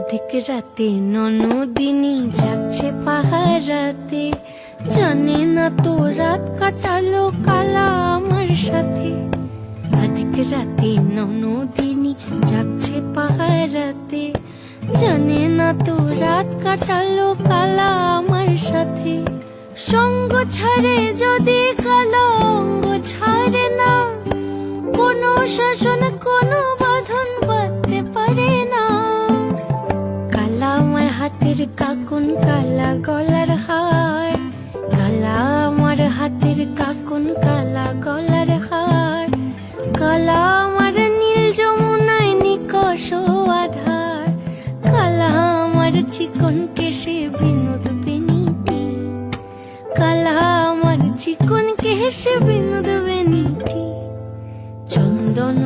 অধিক রাতে ননদিনী যাচ্ছে পাহারাতে, জানে না তো রাত কাটালো কালা আমার সাথে। অধিক রাতে ননদিনী যাচ্ছে পাহারাতে, জানে না তো রাত কাটালো কালা আমার সাথে। সঙ্গ ছাড়ে যদি কালো অঙ্গ ছাড়ে না, কোনো শাসন কোনো বাঁধন বাঁধতে পারে না। কালা আমার হাতের কাকুন কালা গলার হার, কালা আমার হাতের কাকুন কালা গলার হার। কালা আমার নীল যমুনায় নিকষ আধার, কালা আমার চিকন কেশে বিনোদ বেনিটি, কালা আমার চিকন কেশে বিনোদ বেনিটি। চন্দন